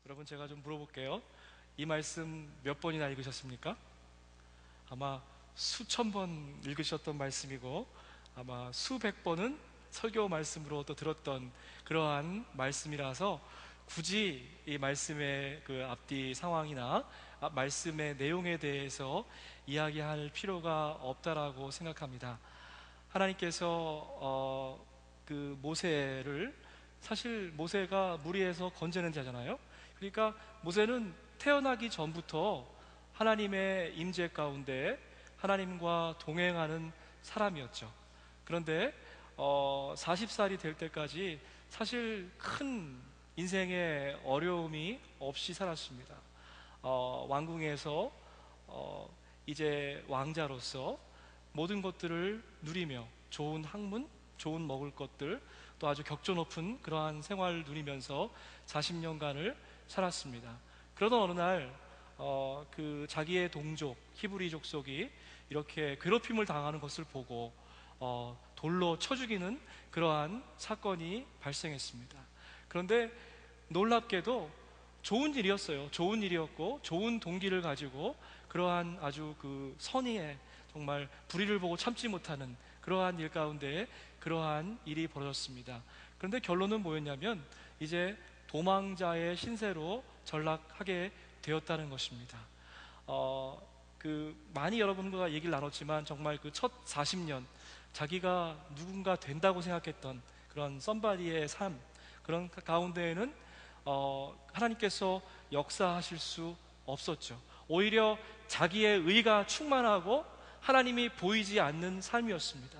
여러분, 제가 좀 물어볼게요. 이 말씀 몇 번이나 읽으셨습니까? 아마 수천 번 읽으셨던 말씀이고, 아마 수백 번은 설교 말씀으로 또 들었던 그러한 말씀이라서 굳이 이 말씀의 그 앞뒤 상황이나 말씀의 내용에 대해서 이야기할 필요가 없다라고 생각합니다. 하나님께서 그 모세를, 사실 모세가 무리에서 건져낸 자잖아요. 그러니까 모세는 태어나기 전부터 하나님의 임재 가운데 하나님과 동행하는 사람이었죠. 그런데 40살이 될 때까지 사실 큰 인생의 어려움이 없이 살았습니다. 왕궁에서 이제 왕자로서 모든 것들을 누리며 좋은 학문, 좋은 먹을 것들, 또 아주 격조 높은 그러한 생활을 누리면서 40년간을 살았습니다. 그러던 어느 날 그 자기의 동족 히브리 족속이 이렇게 괴롭힘을 당하는 것을 보고 돌로 쳐 죽이는 그러한 사건이 발생했습니다. 그런데 놀랍게도 좋은 일이었어요. 좋은 일이었고 좋은 동기를 가지고 그러한 아주 그 선의의, 정말 불의를 보고 참지 못하는 그러한 일 가운데 그러한 일이 벌어졌습니다. 그런데 결론은 뭐였냐면 이제 도망자의 신세로 전락하게 되었다는 것입니다. 많이 여러분과 얘기를 나눴지만 정말 그 첫 40년 자기가 누군가 된다고 생각했던 그런 썸바디의 삶, 그런 가운데에는 하나님께서 역사하실 수 없었죠. 오히려 자기의 의가 충만하고 하나님이 보이지 않는 삶이었습니다.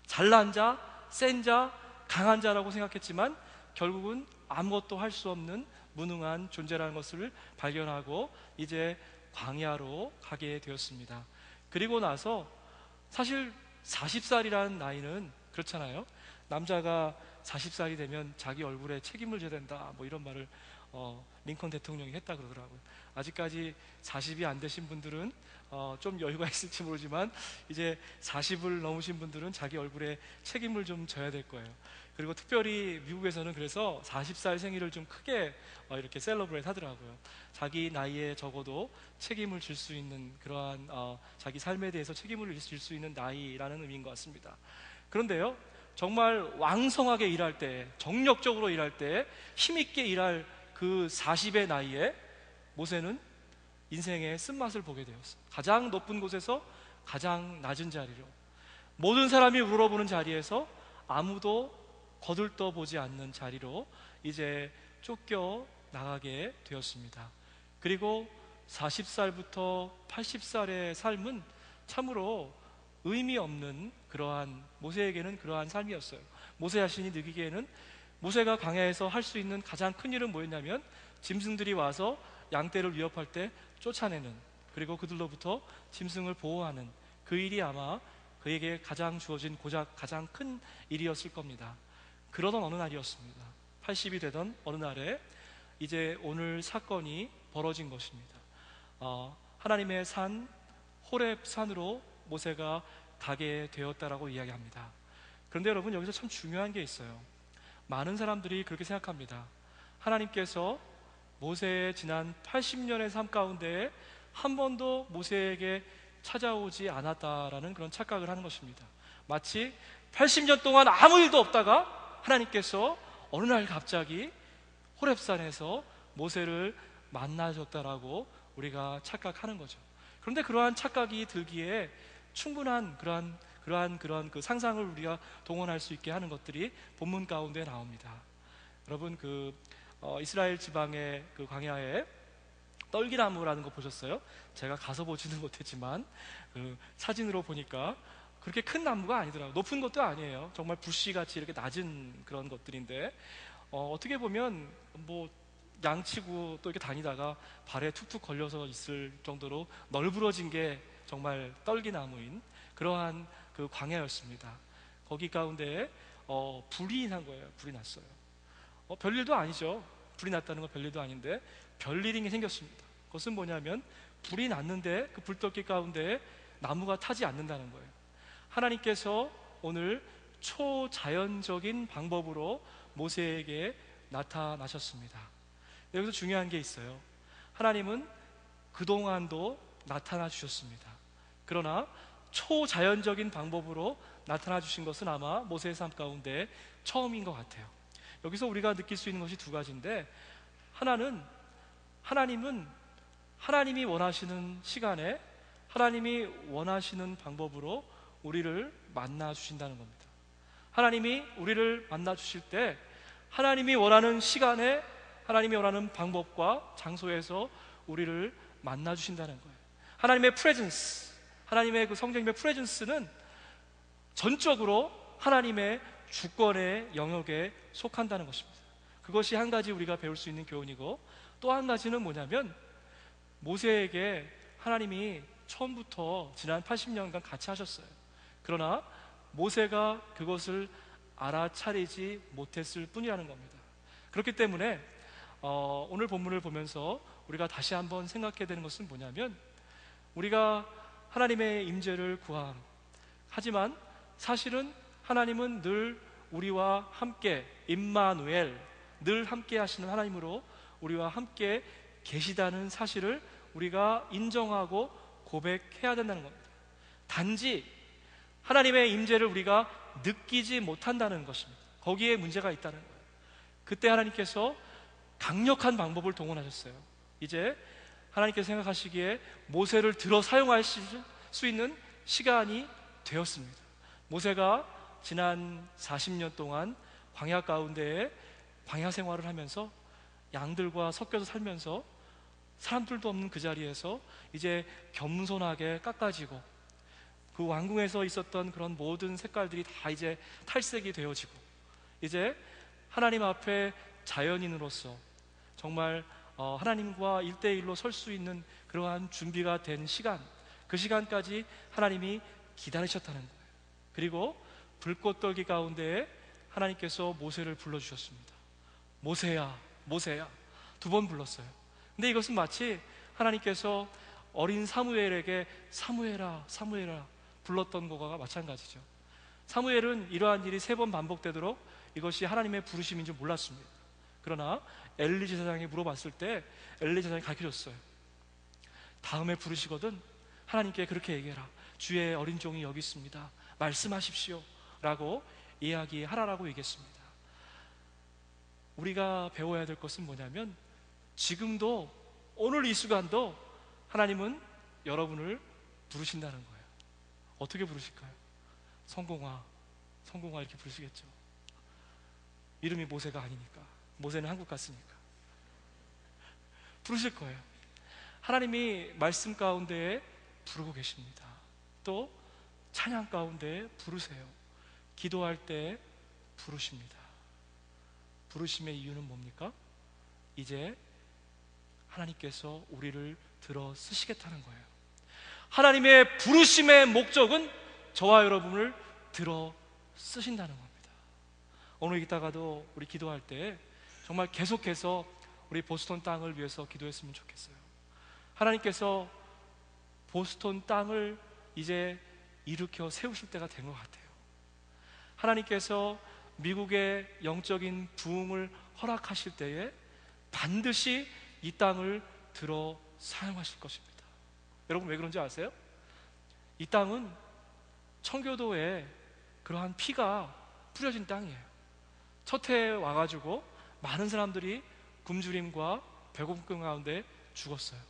잘난 자, 센 자, 강한 자라고 생각했지만 결국은 아무것도 할 수 없는 무능한 존재라는 것을 발견하고 이제 광야로 가게 되었습니다. 그리고 나서 사실 40살이라는 나이는 그렇잖아요. 남자가 40살이 되면 자기 얼굴에 책임을 져야 된다, 뭐 이런 말을 링컨 대통령이 했다 그러더라고요. 아직까지 40이 안 되신 분들은 좀 여유가 있을지 모르지만 이제 40을 넘으신 분들은 자기 얼굴에 책임을 좀 져야 될 거예요. 그리고 특별히 미국에서는 그래서 40살 생일을 좀 크게 이렇게 셀러브레이트 하더라고요. 자기 나이에 적어도 책임을 질 수 있는 그러한 자기 삶에 대해서 책임을 질 수 있는 나이라는 의미인 것 같습니다. 그런데요, 정말 왕성하게 일할 때, 정력적으로 일할 때, 힘있게 일할 그 40의 나이에 모세는 인생의 쓴맛을 보게 되었어요. 가장 높은 곳에서 가장 낮은 자리로, 모든 사람이 우러러보는 자리에서 아무도 거들떠보지 않는 자리로 이제 쫓겨 나가게 되었습니다. 그리고 40살부터 80살의 삶은 참으로 의미 없는 그러한, 모세에게는 그러한 삶이었어요. 모세 자신이 느끼기에는 모세가 광야에서 할 수 있는 가장 큰 일은 뭐였냐면 짐승들이 와서 양떼를 위협할 때 쫓아내는, 그리고 그들로부터 짐승을 보호하는 그 일이 아마 그에게 가장 주어진 고작 가장 큰 일이었을 겁니다. 그러던 어느 날이었습니다. 80이 되던 어느 날에 이제 오늘 사건이 벌어진 것입니다. 하나님의 산 호렙 산으로 모세가 가게 되었다라고 이야기합니다. 그런데 여러분, 여기서 참 중요한 게 있어요. 많은 사람들이 그렇게 생각합니다. 하나님께서 모세의 지난 80년의 삶 가운데 한 번도 모세에게 찾아오지 않았다라는 그런 착각을 하는 것입니다. 마치 80년 동안 아무 일도 없다가 하나님께서 어느 날 갑자기 호렙산에서 모세를 만나셨다라고 우리가 착각하는 거죠. 그런데 그러한 착각이 들기에 충분한 그러한 그 상상을 우리가 동원할 수 있게 하는 것들이 본문 가운데 나옵니다. 여러분, 이스라엘 지방의 그 광야에 떨기나무라는 거 보셨어요? 제가 가서 보지는 못했지만 사진으로 보니까 그렇게 큰 나무가 아니더라고요. 높은 것도 아니에요. 정말 부시같이 이렇게 낮은 그런 것들인데 어떻게 보면 뭐 양치고 또 이렇게 다니다가 발에 툭툭 걸려서 있을 정도로 널브러진 게 정말 떨기나무인 그러한 그 광야였습니다. 거기 가운데 불이 난 거예요. 불이 났어요. 별일도 아니죠. 불이 났다는 건 별일도 아닌데 별일이 생겼습니다. 그것은 뭐냐면 불이 났는데 그 불떨기 가운데 나무가 타지 않는다는 거예요. 하나님께서 오늘 초자연적인 방법으로 모세에게 나타나셨습니다. 여기서 중요한 게 있어요. 하나님은 그동안도 나타나 주셨습니다. 그러나 초자연적인 방법으로 나타나 주신 것은 아마 모세의 삶 가운데 처음인 것 같아요. 여기서 우리가 느낄 수 있는 것이 두 가지인데, 하나님은 하나님이 원하시는 시간에 하나님이 원하시는 방법으로 우리를 만나 주신다는 겁니다. 하나님이 우리를 만나 주실 때 하나님이 원하는 시간에 하나님이 원하는 방법과 장소에서 우리를 만나 주신다는 거예요. 하나님의 프레젠스, 하나님의 그 성령님의 프레젠스는 전적으로 하나님의 주권의 영역에 속한다는 것입니다. 그것이 한 가지 우리가 배울 수 있는 교훈이고, 또 한 가지는 뭐냐면, 모세에게 하나님이 처음부터 지난 80년간 같이 하셨어요. 그러나 모세가 그것을 알아차리지 못했을 뿐이라는 겁니다. 그렇기 때문에 오늘 본문을 보면서 우리가 다시 한번 생각해야 되는 것은 뭐냐면, 우리가 하나님의 임재를 구함, 하지만 사실은 하나님은 늘 우리와 함께, 임마누엘, 늘 함께 하시는 하나님으로 우리와 함께 계시다는 사실을 우리가 인정하고 고백해야 된다는 겁니다. 단지 하나님의 임재를 우리가 느끼지 못한다는 것입니다. 거기에 문제가 있다는 거예요. 그때 하나님께서 강력한 방법을 동원하셨어요. 이제 하나님께서 생각하시기에 모세를 들어 사용하실 수 있는 시간이 되었습니다. 모세가 지난 40년 동안 광야 가운데에 광야 생활을 하면서 양들과 섞여서 살면서 사람들도 없는 그 자리에서 이제 겸손하게 깎아지고, 그 왕궁에서 있었던 그런 모든 색깔들이 다 이제 탈색이 되어지고, 이제 하나님 앞에 자연인으로서 정말 하나님과 1대1로 설 수 있는 그러한 준비가 된 시간, 그 시간까지 하나님이 기다리셨다는 거예요. 그리고 불꽃떨기 가운데에 하나님께서 모세를 불러주셨습니다. 모세야, 모세야, 2번 불렀어요. 근데 이것은 마치 하나님께서 어린 사무엘에게 사무엘아, 사무엘아 불렀던 것과 마찬가지죠. 사무엘은 이러한 일이 3번 반복되도록 이것이 하나님의 부르심인 줄 몰랐습니다. 그러나 엘리 제사장이 물어봤을 때 엘리 제사장이 가르쳐줬어요. 다음에 부르시거든 하나님께 그렇게 얘기해라. 주의 어린 종이 여기 있습니다. 말씀하십시오 라고 이야기하라라고 얘기했습니다. 우리가 배워야 될 것은 뭐냐면, 지금도, 오늘 이 순간도 하나님은 여러분을 부르신다는 거예요. 어떻게 부르실까요? 성공아, 성공아 이렇게 부르시겠죠. 이름이 모세가 아니니까, 모세는 한국 갔으니까 부르실 거예요. 하나님이 말씀 가운데에 부르고 계십니다. 또 찬양 가운데에 부르세요. 기도할 때 부르십니다. 부르심의 이유는 뭡니까? 이제 하나님께서 우리를 들어 쓰시겠다는 거예요. 하나님의 부르심의 목적은 저와 여러분을 들어 쓰신다는 겁니다. 오늘 이따가도 우리 기도할 때 정말 계속해서 우리 보스턴 땅을 위해서 기도했으면 좋겠어요. 하나님께서 보스턴 땅을 이제 일으켜 세우실 때가 된 것 같아요. 하나님께서 미국의 영적인 부흥을 허락하실 때에 반드시 이 땅을 들어 사용하실 것입니다. 여러분 왜 그런지 아세요? 이 땅은 청교도에 그러한 피가 뿌려진 땅이에요. 첫 해에 와가지고 많은 사람들이 굶주림과 배고픔 가운데 죽었어요.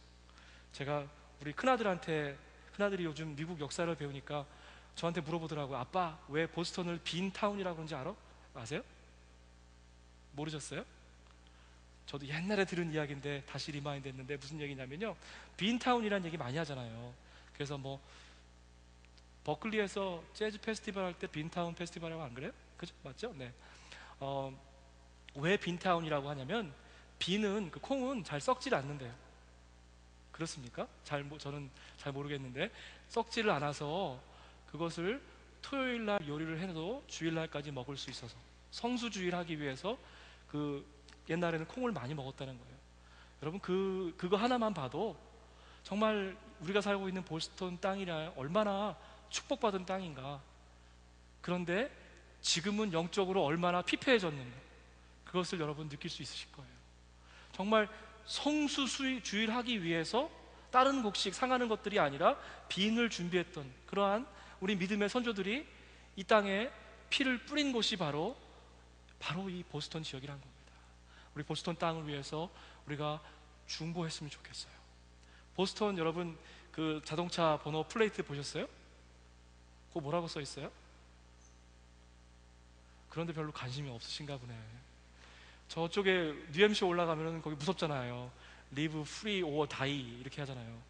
제가 우리 큰아들이 요즘 미국 역사를 배우니까 저한테 물어보더라고요. 아빠, 왜 보스턴을 빈타운이라고 그런지 아세요? 모르셨어요? 저도 옛날에 들은 이야기인데 다시 리마인드 했는데, 무슨 얘기냐면요, 빈타운이라는 얘기 많이 하잖아요. 그래서 뭐 버클리에서 재즈 페스티벌 할 때 빈타운 페스티벌이라고 안 그래요? 그죠? 맞죠? 네. 왜 빈타운이라고 하냐면, 빈은, 그 콩은 잘 썩질 않는데요. 그렇습니까? 저는 잘 모르겠는데, 썩지를 않아서 그것을 토요일날 요리를 해도 주일날까지 먹을 수 있어서, 성수주의를 하기 위해서 그 옛날에는 콩을 많이 먹었다는 거예요. 여러분 그거 하나만 봐도 정말 우리가 살고 있는 보스턴 땅이라 얼마나 축복받은 땅인가. 그런데 지금은 영적으로 얼마나 피폐해졌는가, 그것을 여러분 느낄 수 있으실 거예요. 정말 성수주의를 하기 위해서 다른 곡식 상하는 것들이 아니라 비인을 준비했던 그러한 우리 믿음의 선조들이 이 땅에 피를 뿌린 곳이 바로 이 보스턴 지역이라는 겁니다. 우리 보스턴 땅을 위해서 우리가 중보했으면 좋겠어요. 보스턴 여러분 그 자동차 번호 플레이트 보셨어요? 그거 뭐라고 써 있어요? 그런데 별로 관심이 없으신가 보네. 저쪽에 뉴햄쇼 올라가면 거기 무섭잖아요. Live free or die 이렇게 하잖아요.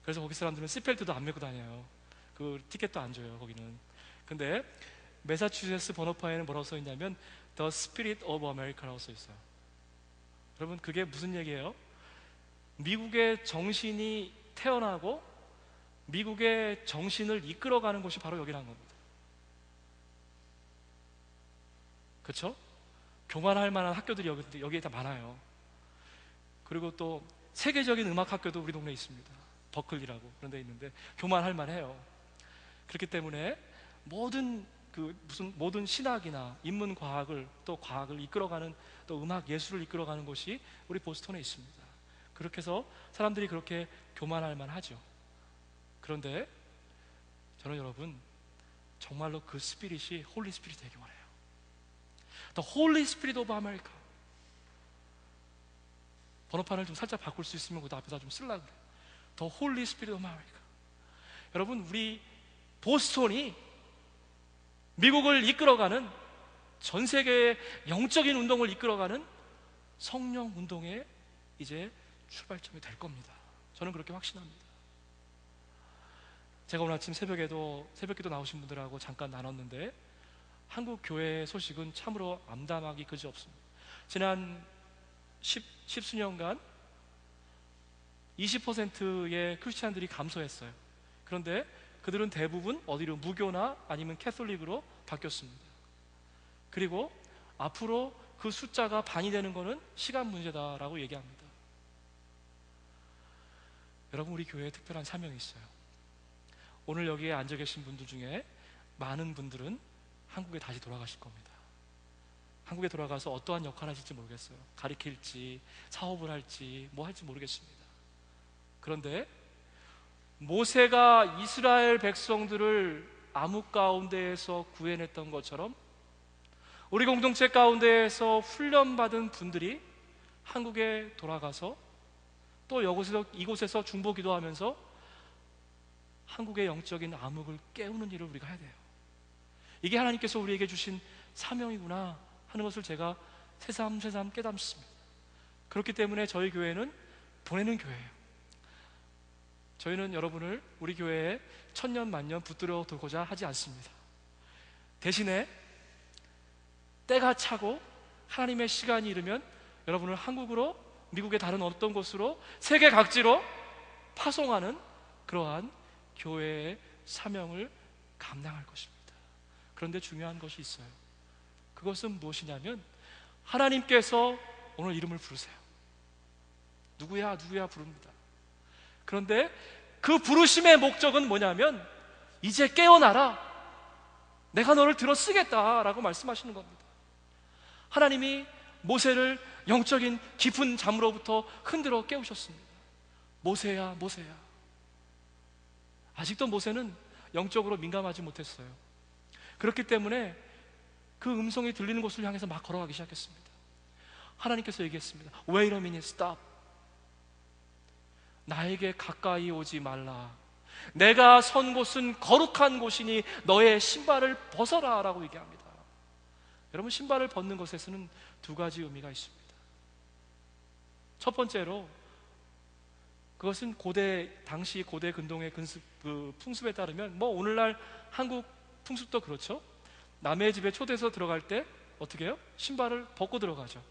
그래서 거기 사람들은 시트벨트도 안 메고 다녀요. 그 티켓도 안 줘요 거기는. 근데 매사추세츠 번호판에는 뭐라고 써 있냐면 The Spirit of America라고 써 있어요. 여러분 그게 무슨 얘기예요? 미국의 정신이 태어나고 미국의 정신을 이끌어가는 곳이 바로 여기라는 겁니다. 그렇죠? 교만할 만한 학교들이 여기에 다 많아요. 그리고 또 세계적인 음악 학교도 우리 동네에 있습니다. 버클리라고 그런 데 있는데 교만할 만해요. 그렇기 때문에 모든 신학이나 인문 과학을 또 과학을 이끌어가는 또 음악 예술을 이끌어가는 곳이 우리 보스턴에 있습니다. 그렇게 해서 사람들이 그렇게 교만할 만하죠. 그런데 저는 여러분 정말로 그 스피릿이 홀리 스피릿 되기 원해요. The Holy Spirit of America. 번호판을 좀 살짝 바꿀 수 있으면 그 앞에다 좀 쓰려고 그래요. The Holy Spirit of America. 여러분 우리 보스턴이 미국을 이끌어가는 전 세계의 영적인 운동을 이끌어가는 성령 운동의 이제 출발점이 될 겁니다. 저는 그렇게 확신합니다. 제가 오늘 아침 새벽기도 나오신 분들하고 잠깐 나눴는데 한국 교회의 소식은 참으로 암담하기 그지 없습니다. 지난 십수년간 20%의 크리스찬들이 감소했어요. 그런데 그들은 대부분 어디로 무교나 아니면 캐톨릭으로 바뀌었습니다. 그리고 앞으로 그 숫자가 반이 되는 것은 시간 문제다라고 얘기합니다. 여러분 우리 교회에 특별한 사명이 있어요. 오늘 여기에 앉아 계신 분들 중에 많은 분들은 한국에 다시 돌아가실 겁니다. 한국에 돌아가서 어떠한 역할을 하실지 모르겠어요. 가르칠지 사업을 할지 뭐 할지 모르겠습니다. 그런데 모세가 이스라엘 백성들을 암흑 가운데에서 구해냈던 것처럼 우리 공동체 가운데에서 훈련받은 분들이 한국에 돌아가서 또 이곳에서 중보 기도하면서 한국의 영적인 암흑을 깨우는 일을 우리가 해야 돼요. 이게 하나님께서 우리에게 주신 사명이구나 하는 것을 제가 새삼 깨닫습니다. 그렇기 때문에 저희 교회는 보내는 교회예요. 저희는 여러분을 우리 교회에 천년 만년 붙들어 두고자 하지 않습니다. 대신에 때가 차고 하나님의 시간이 이르면 여러분을 한국으로, 미국의 다른 어떤 곳으로, 세계 각지로 파송하는 그러한 교회의 사명을 감당할 것입니다. 그런데 중요한 것이 있어요. 그것은 무엇이냐면 하나님께서 오늘 이름을 부르세요. 누구야 부릅니다. 그런데 그 부르심의 목적은 뭐냐면 이제 깨어나라, 내가 너를 들어 쓰겠다라고 말씀하시는 겁니다. 하나님이 모세를 영적인 깊은 잠으로부터 흔들어 깨우셨습니다. 모세야. 아직도 모세는 영적으로 민감하지 못했어요. 그렇기 때문에 그 음성이 들리는 곳을 향해서 막 걸어가기 시작했습니다. 하나님께서 얘기했습니다. Wait a minute, stop. 나에게 가까이 오지 말라. 내가 선 곳은 거룩한 곳이니 너의 신발을 벗어라 라고 얘기합니다. 여러분, 신발을 벗는 것에서는 두 가지 의미가 있습니다. 첫 번째로 그것은 당시 고대 근동의 그 풍습에 따르면 오늘날 한국 풍습도 그렇죠. 남의 집에 초대해서 들어갈 때 어떻게 해요? 신발을 벗고 들어가죠.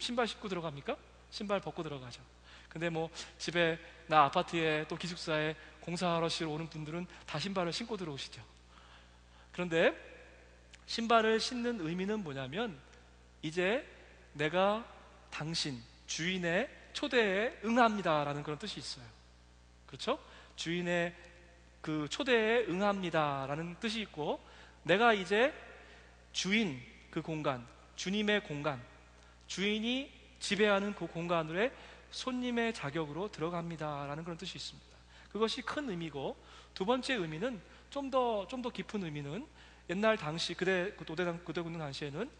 신발 신고 들어갑니까? 신발 벗고 들어가죠. 근데 집에 아파트에 또 기숙사에 공사하러 오는 분들은 다 신발을 신고 들어오시죠. 그런데 신발을 신는 의미는 뭐냐면 이제 내가 당신 주인의 초대에 응합니다라는 그런 뜻이 있어요. 그렇죠? 주인의 그 초대에 응합니다라는 뜻이 있고, 내가 이제 주인, 그 공간, 주님의 공간, 주인이 지배하는 그 공간에 손님의 자격으로 들어갑니다라는 그런 뜻이 있습니다. 그것이 큰 의미고, 두 번째 의미는 좀 더 깊은 의미는, 옛날 당시 그때 군는 당시에는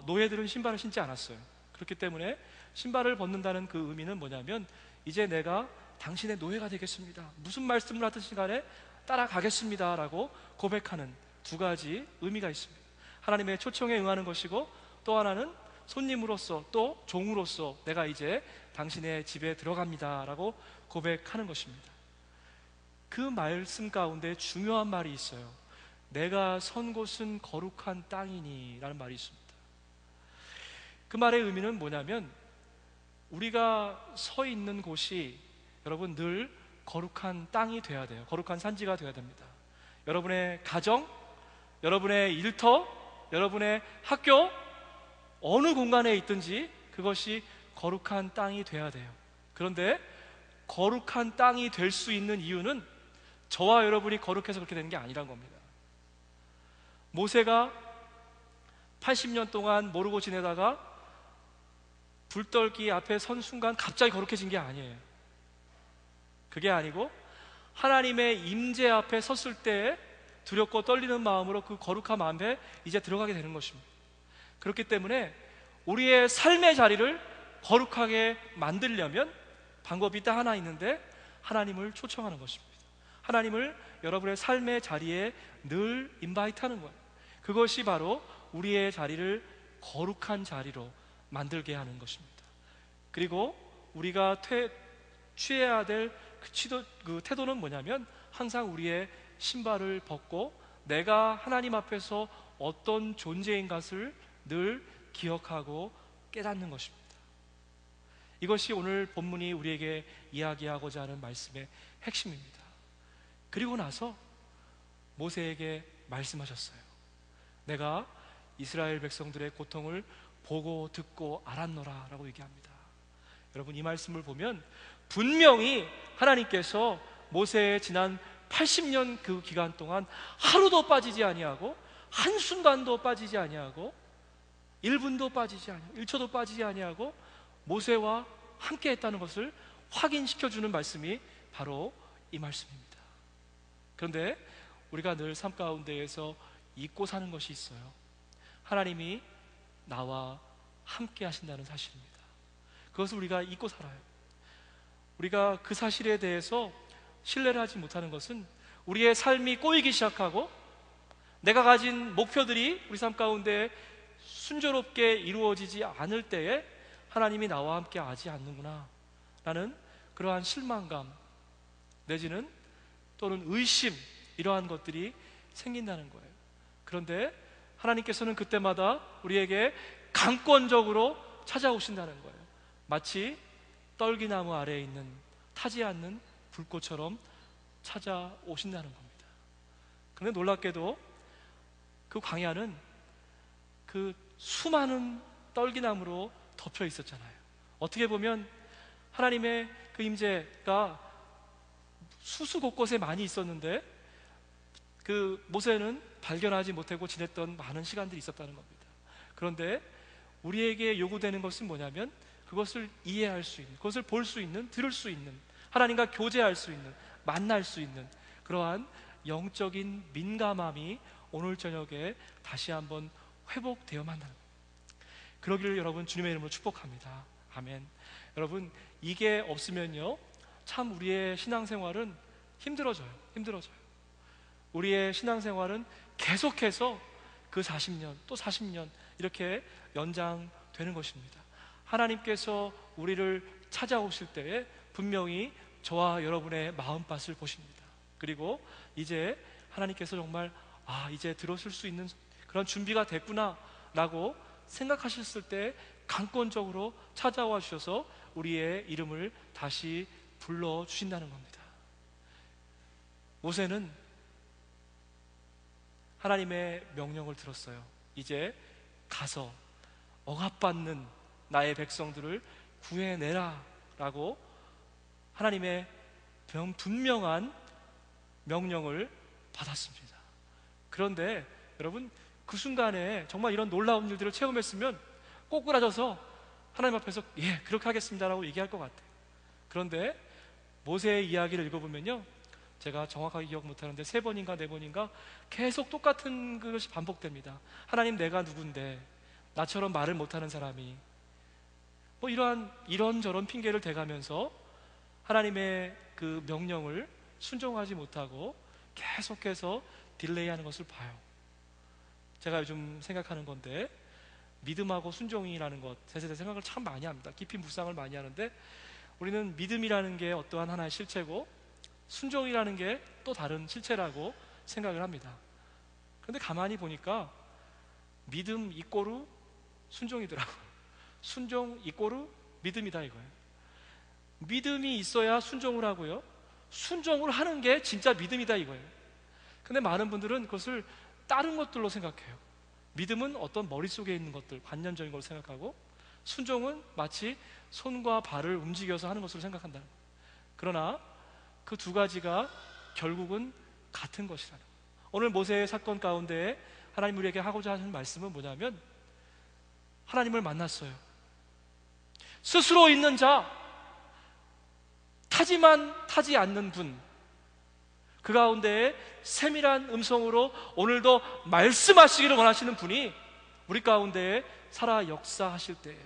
노예들은 신발을 신지 않았어요. 그렇기 때문에 신발을 벗는다는 그 의미는 뭐냐면, 이제 내가 당신의 노예가 되겠습니다, 무슨 말씀을 하든지 간에 따라가겠습니다 라고 고백하는 두 가지 의미가 있습니다. 하나님의 초청에 응하는 것이고, 또 하나는 손님으로서, 또 종으로서 내가 이제 당신의 집에 들어갑니다 라고 고백하는 것입니다. 그 말씀 가운데 중요한 말이 있어요. 내가 선 곳은 거룩한 땅이니 라는 말이 있습니다. 그 말의 의미는 뭐냐면, 우리가 서 있는 곳이 여러분 늘 거룩한 땅이 돼야 돼요. 거룩한 산지가 돼야 됩니다. 여러분의 가정, 여러분의 일터, 여러분의 학교, 어느 공간에 있든지 그것이 거룩한 땅이 돼야 돼요. 그런데 거룩한 땅이 될 수 있는 이유는 저와 여러분이 거룩해서 그렇게 되는 게 아니란 겁니다. 모세가 80년 동안 모르고 지내다가 불떨기 앞에 선 순간 갑자기 거룩해진 게 아니에요. 그게 아니고, 하나님의 임재 앞에 섰을 때 두렵고 떨리는 마음으로 그 거룩한 마음에 이제 들어가게 되는 것입니다. 그렇기 때문에 우리의 삶의 자리를 거룩하게 만들려면 방법이 딱 하나 있는데, 하나님을 초청하는 것입니다. 하나님을 여러분의 삶의 자리에 늘 인바이트하는 거예요. 그것이 바로 우리의 자리를 거룩한 자리로 만들게 하는 것입니다. 그리고 우리가 취해야 될 그 태도는 뭐냐면, 항상 우리의 신발을 벗고 내가 하나님 앞에서 어떤 존재인 것을 늘 기억하고 깨닫는 것입니다. 이것이 오늘 본문이 우리에게 이야기하고자 하는 말씀의 핵심입니다. 그리고 나서 모세에게 말씀하셨어요. 내가 이스라엘 백성들의 고통을 보고 듣고 알았노라 라고 얘기합니다. 여러분, 이 말씀을 보면 분명히 하나님께서 모세의 지난 80년 그 기간 동안 하루도 빠지지 아니하고, 한순간도 빠지지 아니하고, 1분도 빠지지 아니하고, 1초도 빠지지 아니하고 모세와 함께 했다는 것을 확인시켜주는 말씀이 바로 이 말씀입니다. 그런데 우리가 늘 삶 가운데에서 잊고 사는 것이 있어요. 하나님이 나와 함께 하신다는 사실입니다. 그것을 우리가 잊고 살아요. 우리가 그 사실에 대해서 신뢰를 하지 못하는 것은, 우리의 삶이 꼬이기 시작하고 내가 가진 목표들이 우리 삶 가운데 순조롭게 이루어지지 않을 때에 하나님이 나와 함께 하지 않는구나 라는 그러한 실망감 내지는 또는 의심, 이러한 것들이 생긴다는 거예요. 그런데 하나님께서는 그때마다 우리에게 강권적으로 찾아오신다는 거예요. 마치 떨기나무 아래에 있는 타지 않는 불꽃처럼 찾아오신다는 겁니다. 그런데 놀랍게도 그 광야는 그 수많은 떨기나무로 덮여 있었잖아요. 어떻게 보면 하나님의 그 임재가 수수 곳곳에 많이 있었는데, 그 모세는 발견하지 못하고 지냈던 많은 시간들이 있었다는 겁니다. 그런데 우리에게 요구되는 것은 뭐냐면, 그것을 이해할 수 있는, 그것을 볼 수 있는, 들을 수 있는, 하나님과 교제할 수 있는, 만날 수 있는 그러한 영적인 민감함이 오늘 저녁에 다시 한번 회복되어야만 한다는 겁니다. 그러기를 여러분 주님의 이름으로 축복합니다. 아멘. 여러분, 이게 없으면요 참 우리의 신앙생활은 힘들어져요. 우리의 신앙생활은 계속해서 그 40년 또 40년 이렇게 연장되는 것입니다. 하나님께서 우리를 찾아오실 때에 분명히 저와 여러분의 마음밭을 보십니다. 그리고 이제 하나님께서 정말 이제 들어설 수 있는 그런 준비가 됐구나 라고 생각하셨을 때 강권적으로 찾아와 주셔서 우리의 이름을 다시 불러주신다는 겁니다. 모세는 하나님의 명령을 들었어요. 이제 가서 억압받는 나의 백성들을 구해내라 라고 하나님의 분명한 명령을 받았습니다. 그런데 여러분, 그 순간에 정말 이런 놀라운 일들을 체험했으면 꼬꾸라져서 하나님 앞에서 예, 그렇게 하겠습니다라고 얘기할 것 같아요. 그런데 모세의 이야기를 읽어보면요, 제가 정확하게 기억 못하는데 3번인가 4번인가 계속 똑같은 것이 반복됩니다. 하나님, 내가 누군데 나처럼 말을 못하는 사람이, 뭐 이런저런 핑계를 대가면서 하나님의 그 명령을 순종하지 못하고 계속해서 딜레이하는 것을 봐요. 제가 요즘 생각하는 건데, 믿음하고 순종이라는 것, 세세대 생각을 참 많이 합니다. 깊이 묵상을 많이 하는데, 우리는 믿음이라는 게 어떠한 하나의 실체고 순종이라는 게 또 다른 실체라고 생각을 합니다. 그런데 가만히 보니까 믿음 이꼬르 순종이더라고요. 순종 이꼬르 믿음이다 이거예요. 믿음이 있어야 순종을 하고요, 순종을 하는 게 진짜 믿음이다 이거예요. 근데 많은 분들은 그것을 다른 것들로 생각해요. 믿음은 어떤 머릿속에 있는 것들, 관념적인 걸 생각하고, 순종은 마치 손과 발을 움직여서 하는 것으로 생각한다는 거예요. 그러나 그 두 가지가 결국은 같은 것이라는 거예요. 오늘 모세의 사건 가운데 하나님 우리에게 하고자 하는 말씀은 뭐냐면, 하나님을 만났어요. 스스로 있는 자, 타지만 타지 않는 분, 그 가운데에 세밀한 음성으로 오늘도 말씀하시기를 원하시는 분이 우리 가운데에 살아 역사하실 때,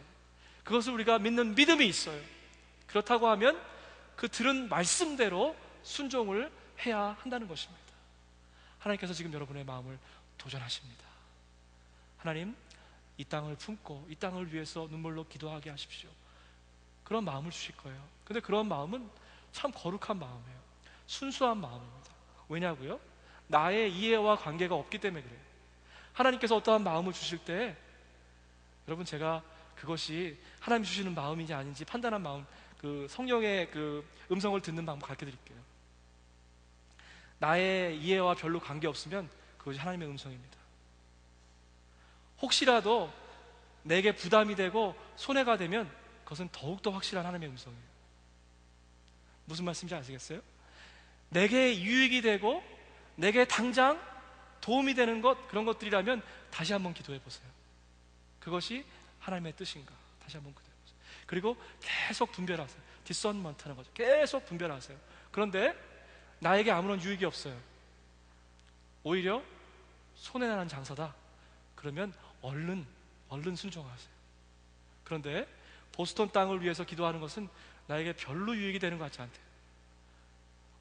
그것을 우리가 믿는 믿음이 있어요. 그렇다고 하면 그 들은 말씀대로 순종을 해야 한다는 것입니다. 하나님께서 지금 여러분의 마음을 도전하십니다. 하나님, 이 땅을 품고 이 땅을 위해서 눈물로 기도하게 하십시오. 그런 마음을 주실 거예요. 근데 그런 마음은 참 거룩한 마음이에요. 순수한 마음입니다. 왜냐고요? 나의 이해와 관계가 없기 때문에 그래요. 하나님께서 어떠한 마음을 주실 때, 여러분, 제가 그것이 하나님 주시는 마음인지 아닌지 판단한 마음, 그 성령의 그 음성을 듣는 방법 가르쳐 드릴게요. 나의 이해와 별로 관계없으면 그것이 하나님의 음성입니다. 혹시라도 내게 부담이 되고 손해가 되면 그것은 더욱더 확실한 하나님의 음성이에요. 무슨 말씀인지 아시겠어요? 내게 유익이 되고 내게 당장 도움이 되는 것, 그런 것들이라면 다시 한번 기도해 보세요. 그것이 하나님의 뜻인가? 다시 한번 기도해 보세요. 그리고 계속 분별하세요. 디서먼트하는 거죠. 계속 분별하세요. 그런데 나에게 아무런 유익이 없어요. 오히려 손해나는 장사다. 그러면 얼른 순종하세요. 그런데 보스턴 땅을 위해서 기도하는 것은 나에게 별로 유익이 되는 것 같지 않대요.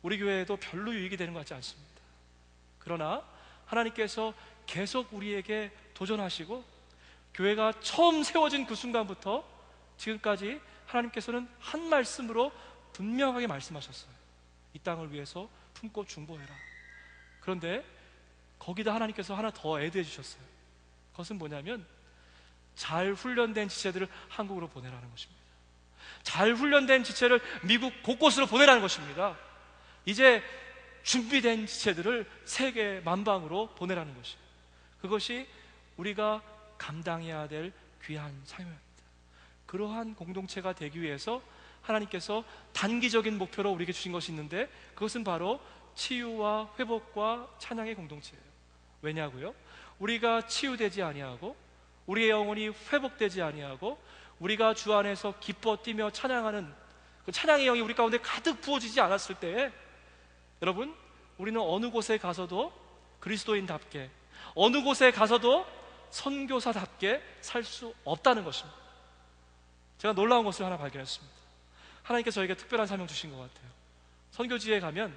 우리 교회에도 별로 유익이 되는 것 같지 않습니다. 그러나 하나님께서 계속 우리에게 도전하시고, 교회가 처음 세워진 그 순간부터 지금까지 하나님께서는 한 말씀으로 분명하게 말씀하셨어요. 이 땅을 위해서 품고 중보해라. 그런데 거기다 하나님께서 하나 더 애드해 주셨어요. 그것은 뭐냐면, 잘 훈련된 지체들을 한국으로 보내라는 것입니다. 잘 훈련된 지체를 미국 곳곳으로 보내라는 것입니다. 이제 준비된 지체들을 세계 만방으로 보내라는 것이에요. 그것이 우리가 감당해야 될 귀한 사명입니다. 그러한 공동체가 되기 위해서 하나님께서 단기적인 목표로 우리에게 주신 것이 있는데, 그것은 바로 치유와 회복과 찬양의 공동체예요. 왜냐고요? 우리가 치유되지 아니하고 우리의 영혼이 회복되지 아니하고 우리가 주 안에서 기뻐 뛰며 찬양하는 그 찬양의 영이 우리 가운데 가득 부어지지 않았을 때에, 여러분, 우리는 어느 곳에 가서도 그리스도인답게, 어느 곳에 가서도 선교사답게 살 수 없다는 것입니다. 제가 놀라운 것을 하나 발견했습니다. 하나님께서 저에게 특별한 사명 주신 것 같아요. 선교지에 가면,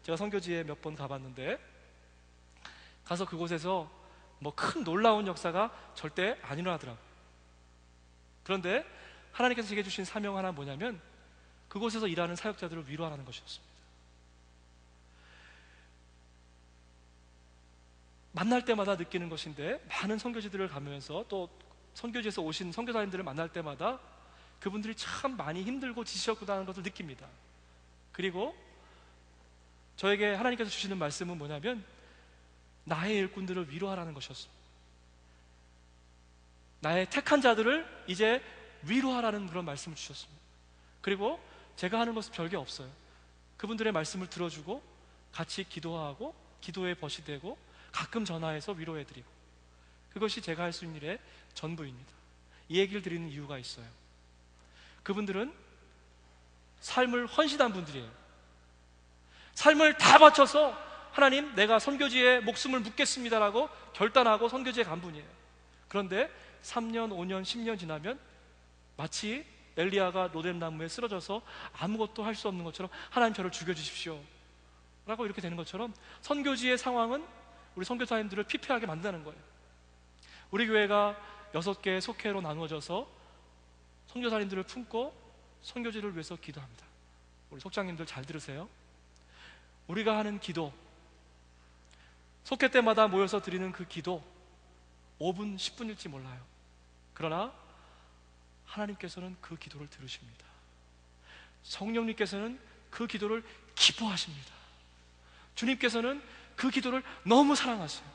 제가 선교지에 몇 번 가봤는데, 가서 그곳에서 뭐 큰 놀라운 역사가 절대 안 일어나더라고요. 그런데 하나님께서 제게 주신 사명 하나 뭐냐면, 그곳에서 일하는 사역자들을 위로하라는 것이었습니다. 만날 때마다 느끼는 것인데, 많은 선교지들을 가면서 또 선교지에서 오신 선교사님들을 만날 때마다 그분들이 참 많이 힘들고 지치셨구나는 것을 느낍니다. 그리고 저에게 하나님께서 주시는 말씀은 뭐냐면, 나의 일꾼들을 위로하라는 것이었습니다. 나의 택한 자들을 이제 위로하라는 그런 말씀을 주셨습니다. 그리고 제가 하는 것은 별게 없어요. 그분들의 말씀을 들어주고 같이 기도하고 기도의 벗이 되고 가끔 전화해서 위로해드리고, 그것이 제가 할 수 있는 일의 전부입니다. 이 얘기를 드리는 이유가 있어요. 그분들은 삶을 헌신한 분들이에요. 삶을 다 바쳐서 하나님, 내가 선교지에 목숨을 묻겠습니다라고 결단하고 선교지에 간 분이에요. 그런데 3년, 5년, 10년 지나면 마치 엘리야가 로뎀나무에 쓰러져서 아무것도 할 수 없는 것처럼 하나님, 저를 죽여주십시오 라고 이렇게 되는 것처럼 선교지의 상황은 우리 선교사님들을 피폐하게 만드는 거예요. 우리 교회가 6개의 속회로 나누어져서 선교사님들을 품고 선교지를 위해서 기도합니다. 우리 속장님들 잘 들으세요. 우리가 하는 기도, 속회 때마다 모여서 드리는 그 기도 5분, 10분일지 몰라요. 그러나 하나님께서는 그 기도를 들으십니다. 성령님께서는 그 기도를 기뻐하십니다. 주님께서는 그 기도를 너무 사랑하세요.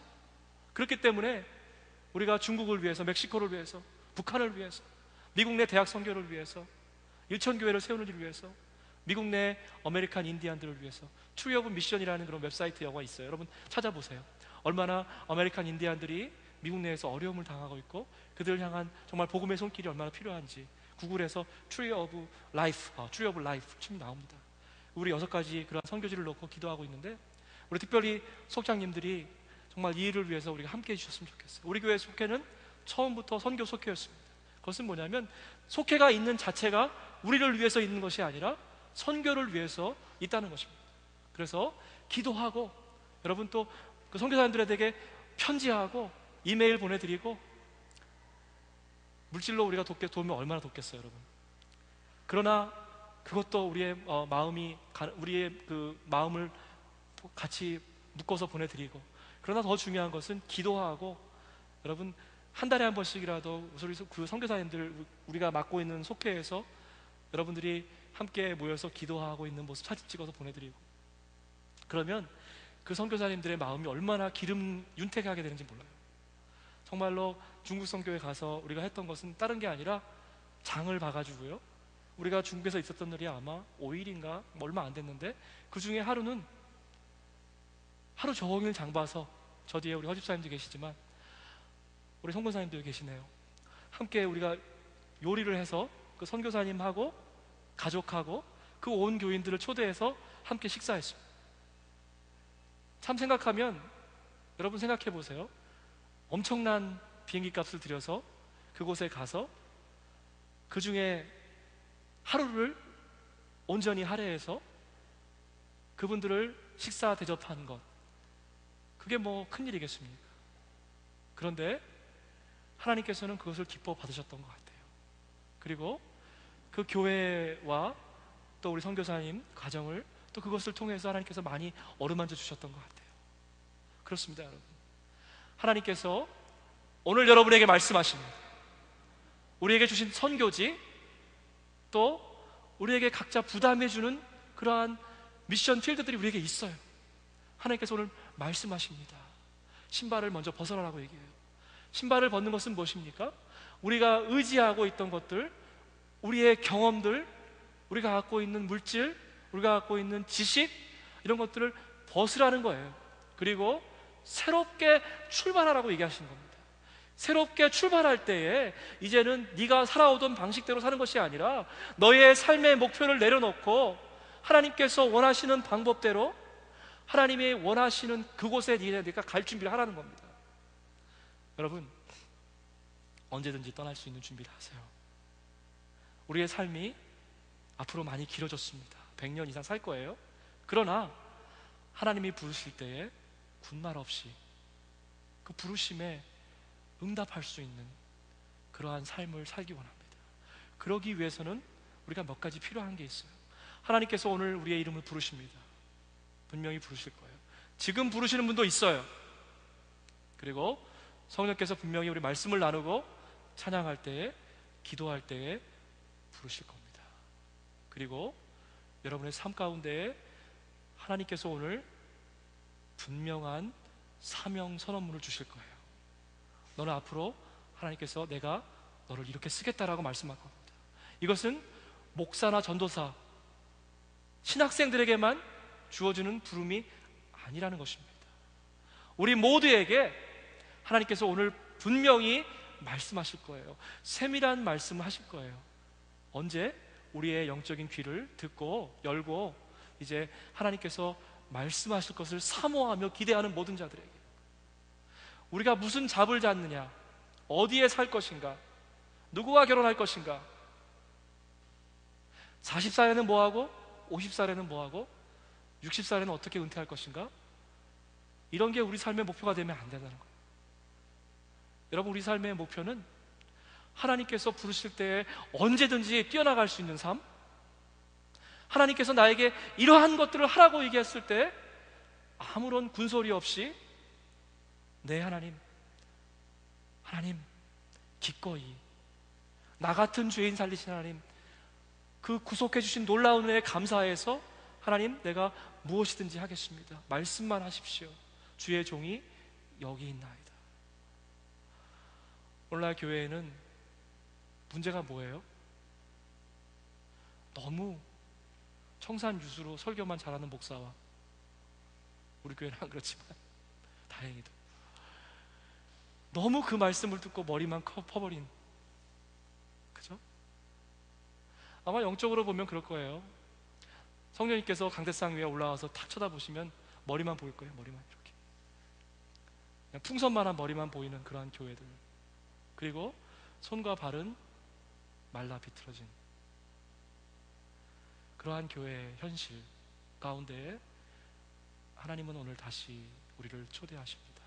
그렇기 때문에 우리가 중국을 위해서, 멕시코를 위해서, 북한을 위해서, 미국 내 대학 선교를 위해서, 일천교회를 세우는 일을 위해서, 미국 내 아메리칸 인디안들을 위해서 트리 오브 미션이라는 그런 웹사이트 영화 있어요. 여러분 찾아보세요. 얼마나 아메리칸 인디안들이 미국 내에서 어려움을 당하고 있고 그들을 향한 정말 복음의 손길이 얼마나 필요한지 구글에서 트리 오브 라이프 치면 나옵니다. 우리 6가지 그런 선교지를 놓고 기도하고 있는데, 우리 특별히 속장님들이 정말 이 일을 위해서 우리가 함께 해주셨으면 좋겠어요. 우리 교회 속회는 처음부터 선교 속회였습니다. 그것은 뭐냐면 속회가 있는 자체가 우리를 위해서 있는 것이 아니라 선교를 위해서 있다는 것입니다. 그래서 기도하고, 여러분 또 그 선교사님들에게 편지하고 이메일 보내드리고, 물질로 우리가 도우면 얼마나 돕겠어요, 여러분. 그러나 그것도 우리의 우리의 그 마음을 같이 묶어서 보내드리고, 그러나 더 중요한 것은 기도하고, 여러분 한 달에 한 번씩이라도 그 선교사님들, 우리가 맡고 있는 속회에서 여러분들이 함께 모여서 기도하고 있는 모습 사진 찍어서 보내드리고, 그러면 그 선교사님들의 마음이 얼마나 기름 윤택하게 되는지 몰라요. 정말로 중국 선교에 가서 우리가 했던 것은 다른 게 아니라 장을 봐가지고요, 우리가 중국에서 있었던 날이 아마 5일인가 얼마 안 됐는데, 그 중에 하루는 하루 종일 장 봐서, 저 뒤에 우리 허집사님도 계시지만 우리 선교사님도 계시네요. 함께 우리가 요리를 해서 그 선교사님하고 가족하고 그 온 교인들을 초대해서 함께 식사했습니다. 참 생각하면, 여러분 생각해 보세요. 엄청난 비행기 값을 들여서 그곳에 가서 그 중에 하루를 온전히 할애해서 그분들을 식사 대접하는 것, 그게 뭐 큰일이겠습니까? 그런데 하나님께서는 그것을 기뻐 받으셨던 것 같아요. 그리고 그 교회와 또 우리 선교사님 가정을 또 그것을 통해서 하나님께서 많이 어루만져 주셨던 것 같아요. 그렇습니다, 여러분. 하나님께서 오늘 여러분에게 말씀하십니다. 우리에게 주신 선교지, 또 우리에게 각자 부담해주는 그러한 미션 필드들이 우리에게 있어요. 하나님께서 오늘 말씀하십니다. 신발을 먼저 벗어나라고 얘기해요. 신발을 벗는 것은 무엇입니까? 우리가 의지하고 있던 것들, 우리의 경험들, 우리가 갖고 있는 물질, 우리가 갖고 있는 지식, 이런 것들을 벗으라는 거예요. 그리고 새롭게 출발하라고 얘기하시는 겁니다. 새롭게 출발할 때에 이제는 네가 살아오던 방식대로 사는 것이 아니라 너의 삶의 목표를 내려놓고 하나님께서 원하시는 방법대로, 하나님이 원하시는 그곳에 네가 갈 준비를 하라는 겁니다. 여러분, 언제든지 떠날 수 있는 준비를 하세요. 우리의 삶이 앞으로 많이 길어졌습니다. 100년 이상 살 거예요. 그러나 하나님이 부르실 때에 군말 없이 그 부르심에 응답할 수 있는 그러한 삶을 살기 원합니다. 그러기 위해서는 우리가 몇 가지 필요한 게 있어요. 하나님께서 오늘 우리의 이름을 부르십니다. 분명히 부르실 거예요. 지금 부르시는 분도 있어요. 그리고 성령께서 분명히 우리 말씀을 나누고 찬양할 때에, 기도할 때에 부르실 겁니다. 그리고 여러분의 삶 가운데에 하나님께서 오늘 분명한 사명 선언문을 주실 거예요. 너는 앞으로 하나님께서 내가 너를 이렇게 쓰겠다라고 말씀할 겁니다. 이것은 목사나 전도사, 신학생들에게만 주어지는 부름이 아니라는 것입니다. 우리 모두에게 하나님께서 오늘 분명히 말씀하실 거예요. 세밀한 말씀을 하실 거예요. 언제? 우리의 영적인 귀를 듣고 열고 이제 하나님께서 말씀하실 것을 사모하며 기대하는 모든 자들에게, 우리가 무슨 잡을 잡느냐, 어디에 살 것인가, 누구와 결혼할 것인가, 40살에는 뭐하고 50살에는 뭐하고 60살에는 어떻게 은퇴할 것인가, 이런 게 우리 삶의 목표가 되면 안 된다는 거예요. 여러분, 우리 삶의 목표는 하나님께서 부르실 때 언제든지 뛰어나갈 수 있는 삶, 하나님께서 나에게 이러한 것들을 하라고 얘기했을 때 아무런 군소리 없이 네 하나님, 하나님 기꺼이 나 같은 죄인 살리신 하나님, 그 구속해 주신 놀라운 은혜에 감사해서 하나님 내가 무엇이든지 하겠습니다. 말씀만 하십시오. 주의 종이 여기 있나이다. 오늘날 교회에는 문제가 뭐예요? 너무 청산유수로 설교만 잘하는 목사와, 우리 교회는 안 그렇지만 다행히도 너무 그 말씀을 듣고 머리만 커버린, 그죠? 아마 영적으로 보면 그럴 거예요. 성령님께서 강대상 위에 올라와서 탁 쳐다보시면 머리만 보일 거예요. 머리만 이렇게 그냥 풍선만한 머리만 보이는 그러한 교회들, 그리고 손과 발은 말라 비틀어진 그러한 교회의 현실 가운데 하나님은 오늘 다시 우리를 초대하십니다.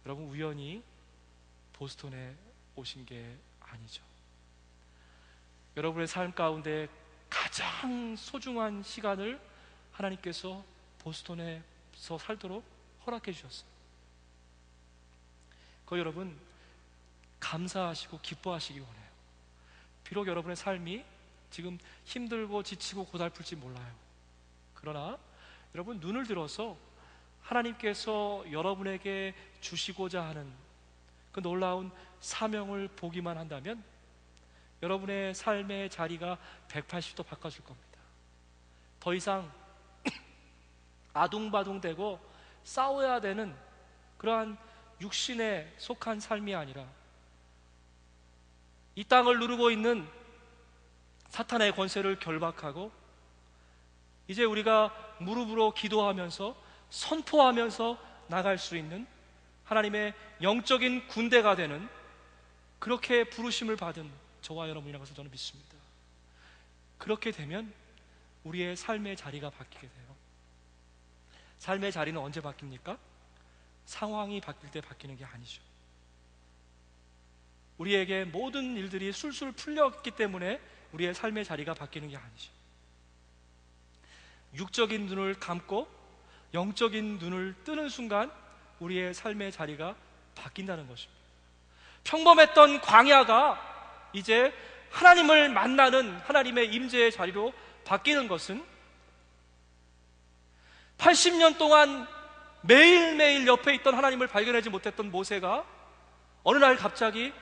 여러분, 우연히 보스턴에 오신 게 아니죠. 여러분의 삶 가운데 가장 소중한 시간을 하나님께서 보스턴에서 살도록 허락해 주셨어요. 그거 여러분 감사하시고 기뻐하시기 원해요. 비록 여러분의 삶이 지금 힘들고 지치고 고달플지 몰라요. 그러나 여러분, 눈을 들어서 하나님께서 여러분에게 주시고자 하는 그 놀라운 사명을 보기만 한다면 여러분의 삶의 자리가 180도 바꿔줄 겁니다. 더 이상 아둥바둥대고 싸워야 되는 그러한 육신에 속한 삶이 아니라 이 땅을 누르고 있는 사탄의 권세를 결박하고 이제 우리가 무릎으로 기도하면서 선포하면서 나갈 수 있는 하나님의 영적인 군대가 되는, 그렇게 부르심을 받은 저와 여러분이라는 것을 저는 믿습니다. 그렇게 되면 우리의 삶의 자리가 바뀌게 돼요. 삶의 자리는 언제 바뀝니까? 상황이 바뀔 때 바뀌는 게 아니죠. 우리에게 모든 일들이 술술 풀렸기 때문에 우리의 삶의 자리가 바뀌는 게 아니죠. 육적인 눈을 감고 영적인 눈을 뜨는 순간 우리의 삶의 자리가 바뀐다는 것입니다. 평범했던 광야가 이제 하나님을 만나는 하나님의 임재의 자리로 바뀌는 것은 80년 동안 매일매일 옆에 있던 하나님을 발견하지 못했던 모세가 어느 날 갑자기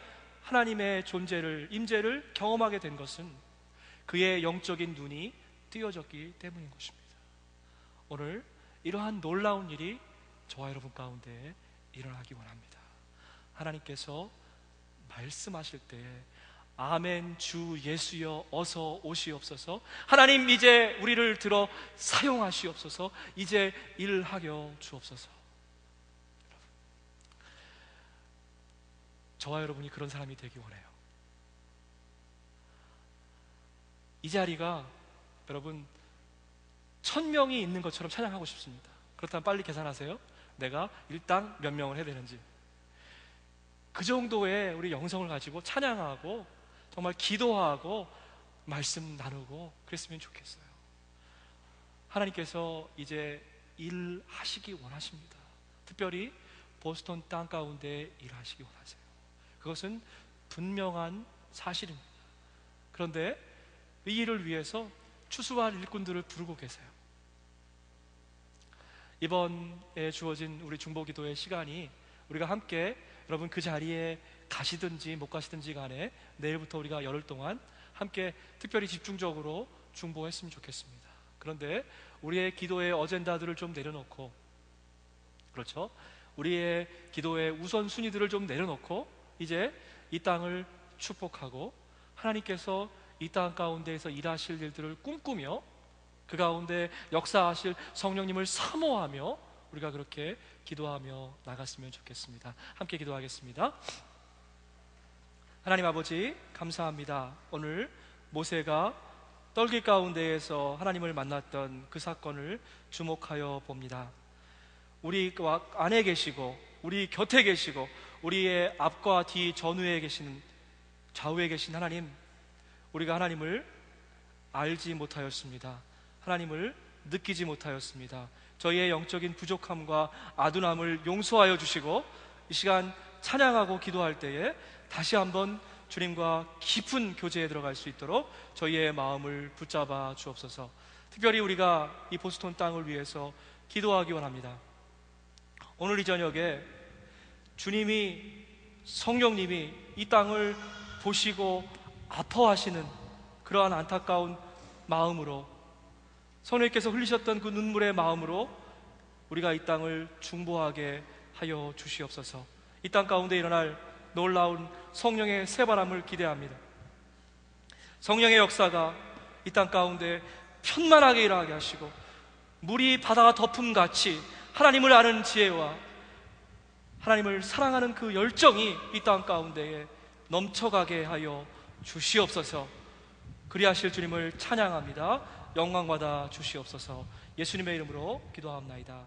하나님의 존재를, 임재를 경험하게 된 것은 그의 영적인 눈이 띄어졌기 때문인 것입니다. 오늘 이러한 놀라운 일이 저와 여러분 가운데 일어나기 원합니다. 하나님께서 말씀하실 때 아멘 주 예수여 어서 오시옵소서, 하나님 이제 우리를 들어 사용하시옵소서, 이제 일하여 주옵소서. 저와 여러분이 그런 사람이 되기 원해요. 이 자리가 여러분 1000명이 있는 것처럼 찬양하고 싶습니다. 그렇다면 빨리 계산하세요. 내가 일당 몇 명을 해야 되는지. 그 정도의 우리 영성을 가지고 찬양하고 정말 기도하고 말씀 나누고 그랬으면 좋겠어요. 하나님께서 이제 일하시기 원하십니다. 특별히 보스턴 땅 가운데 일하시기 원하세요. 그것은 분명한 사실입니다. 그런데 이 일을 위해서 추수할 일꾼들을 부르고 계세요. 이번에 주어진 우리 중보기도의 시간이 우리가 함께 여러분 그 자리에 가시든지 못 가시든지 간에 내일부터 우리가 열흘 동안 함께 특별히 집중적으로 중보했으면 좋겠습니다. 그런데 우리의 기도의 어젠다들을 좀 내려놓고, 그렇죠? 우리의 기도의 우선순위들을 좀 내려놓고 이제 이 땅을 축복하고 하나님께서 이 땅 가운데에서 일하실 일들을 꿈꾸며 그 가운데 역사하실 성령님을 사모하며 우리가 그렇게 기도하며 나갔으면 좋겠습니다. 함께 기도하겠습니다. 하나님 아버지, 감사합니다. 오늘 모세가 떨기 가운데에서 하나님을 만났던 그 사건을 주목하여 봅니다. 우리 안에 계시고 우리 곁에 계시고 우리의 앞과 뒤 전후에 계시는 좌우에 계신 하나님, 우리가 하나님을 알지 못하였습니다. 하나님을 느끼지 못하였습니다. 저희의 영적인 부족함과 아둔함을 용서하여 주시고 이 시간 찬양하고 기도할 때에 다시 한번 주님과 깊은 교제에 들어갈 수 있도록 저희의 마음을 붙잡아 주옵소서. 특별히 우리가 이 보스턴 땅을 위해서 기도하기 원합니다. 오늘 이 저녁에 주님이, 성령님이 이 땅을 보시고 아파하시는 그러한 안타까운 마음으로, 성령님께서 흘리셨던 그 눈물의 마음으로 우리가 이 땅을 중보하게 하여 주시옵소서. 이 땅 가운데 일어날 놀라운 성령의 새바람을 기대합니다. 성령의 역사가 이 땅 가운데 편만하게 일어나게 하시고 물이 바다가 덮음같이 하나님을 아는 지혜와 하나님을 사랑하는 그 열정이 이 땅 가운데에 넘쳐가게 하여 주시옵소서. 그리하실 주님을 찬양합니다. 영광받아 주시옵소서. 예수님의 이름으로 기도합나이다.